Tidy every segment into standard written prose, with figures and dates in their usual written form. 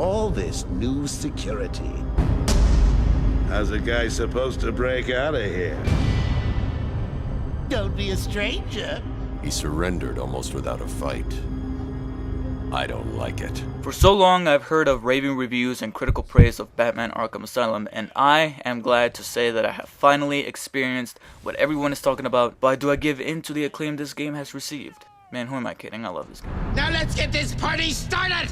all this new security? How's a guy supposed to break out of here? Don't be a stranger. He surrendered almost without a fight. I don't like it. For so long, I've heard of raving reviews and critical praise of Batman Arkham Asylum, and I am glad to say that I have finally experienced what everyone is talking about. But do I give in to the acclaim this game has received? Man, who am I kidding? I love this game. Now let's get this party started!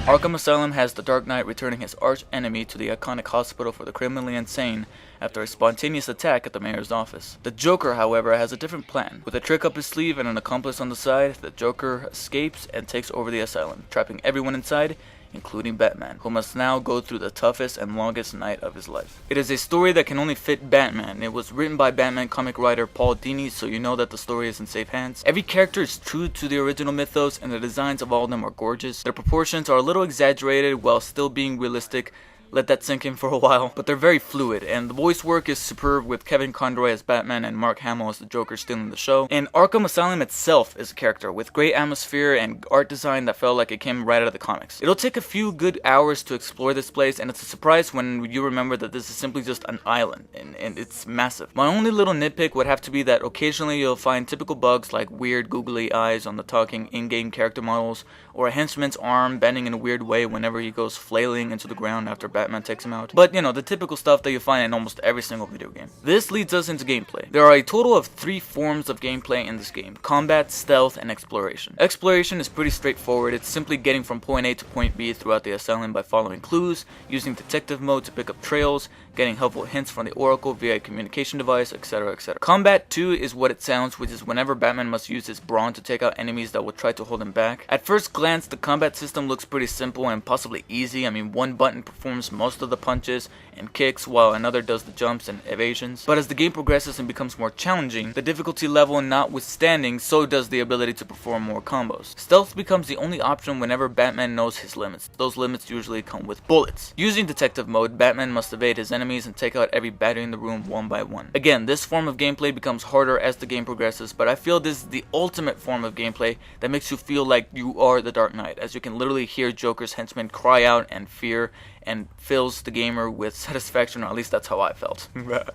Arkham Asylum has the Dark Knight returning his arch enemy to the iconic hospital for the criminally insane after a spontaneous attack at the mayor's office. The Joker, however, has a different plan. With a trick up his sleeve and an accomplice on the side, the Joker escapes and takes over the asylum, trapping everyone inside, including Batman, who must now go through the toughest and longest night of his life. It is a story that can only fit Batman. It was written by Batman comic writer Paul Dini, so you know that the story is in safe hands. Every character is true to the original mythos, and the designs of all of them are gorgeous. Their proportions are a little exaggerated while still being realistic. Let that sink in for a while, but they're very fluid, and the voice work is superb with Kevin Conroy as Batman and Mark Hamill as the Joker stealing the show. And Arkham Asylum itself is a character with great atmosphere and art design that felt like it came right out of the comics. It'll take a few good hours to explore this place, and it's a surprise when you remember that this is simply just an island, and it's massive. My only little nitpick would have to be that occasionally you'll find typical bugs like weird googly eyes on the talking in-game character models, or a henchman's arm bending in a weird way whenever he goes flailing into the ground after Batman takes him out. But you know, the typical stuff that you find in almost every single video game. This leads us into gameplay. There are a total of 3 forms of gameplay in this game: combat, stealth, and exploration. Exploration is pretty straightforward. It's simply getting from point A to point B throughout the asylum by following clues, using detective mode to pick up trails, getting helpful hints from the Oracle via a communication device, etc, etc. Combat 2 is what it sounds, which is whenever Batman must use his brawn to take out enemies that will try to hold him back. At first glance, the combat system looks pretty simple and possibly easy. I mean, one button performs most of the punches and kicks while another does the jumps and evasions. But as the game progresses and becomes more challenging, the difficulty level notwithstanding, so does the ability to perform more combos. Stealth becomes the only option whenever Batman knows his limits. Those limits usually come with bullets. Using detective mode, Batman must evade his enemies and take out every battery in the room one by one. Again, this form of gameplay becomes harder as the game progresses, but I feel this is the ultimate form of gameplay that makes you feel like you are the Dark Knight, as you can literally hear Joker's henchmen cry out in fear, and fills the gamer with satisfaction, or at least that's how I felt.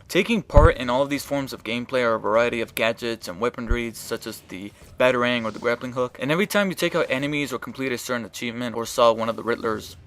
Taking part in all of these forms of gameplay are a variety of gadgets and weaponry, such as the batarang or the grappling hook, and every time you take out enemies or complete a certain achievement or solve one of the Riddler's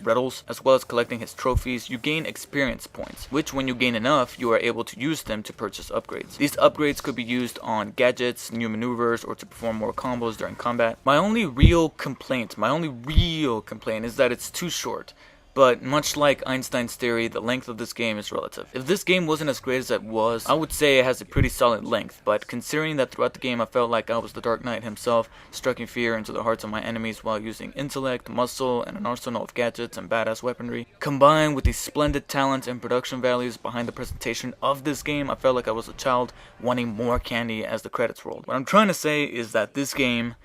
riddles, as well as collecting his trophies, you gain experience points, which when you gain enough, you are able to use them to purchase upgrades. These upgrades could be used on gadgets, new maneuvers, or to perform more combos during combat. My only real complaint is that it's too short. But much like Einstein's theory, the length of this game is relative. If this game wasn't as great as it was, I would say it has a pretty solid length, but considering that throughout the game I felt like I was the Dark Knight himself, striking fear into the hearts of my enemies while using intellect, muscle, and an arsenal of gadgets and badass weaponry, combined with the splendid talent and production values behind the presentation of this game, I felt like I was a child wanting more candy as the credits rolled. What I'm trying to say is that this game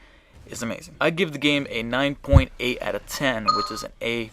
is amazing. I give the game a 9.8 out of 10, which is an A+.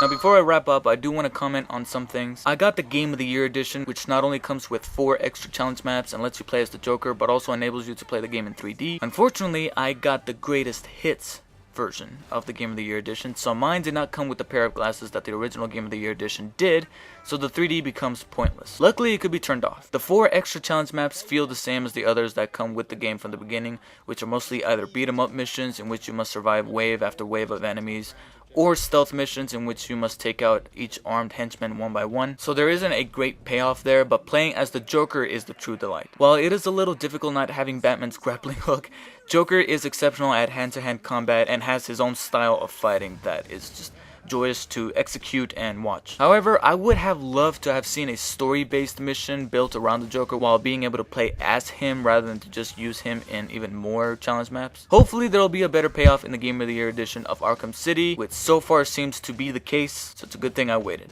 Now before I wrap up, I do want to comment on some things. I got the Game of the Year edition, which not only comes with 4 extra challenge maps and lets you play as the Joker, but also enables you to play the game in 3D. Unfortunately, I got the Greatest Hits version of the Game of the Year edition, so mine did not come with the pair of glasses that the original Game of the Year edition did, so the 3D becomes pointless. Luckily, it could be turned off. The 4 extra challenge maps feel the same as the others that come with the game from the beginning, which are mostly either beat 'em up missions in which you must survive wave after wave of enemies, or stealth missions in which you must take out each armed henchman one by one. So there isn't a great payoff there, but playing as the Joker is the true delight. While it is a little difficult not having Batman's grappling hook, Joker is exceptional at hand-to-hand combat and has his own style of fighting that is just joyous to execute and watch. However, I would have loved to have seen a story-based mission built around the Joker while being able to play as him rather than to just use him in even more challenge maps. Hopefully there will be a better payoff in the Game of the Year edition of Arkham City, which so far seems to be the case, so it's a good thing I waited.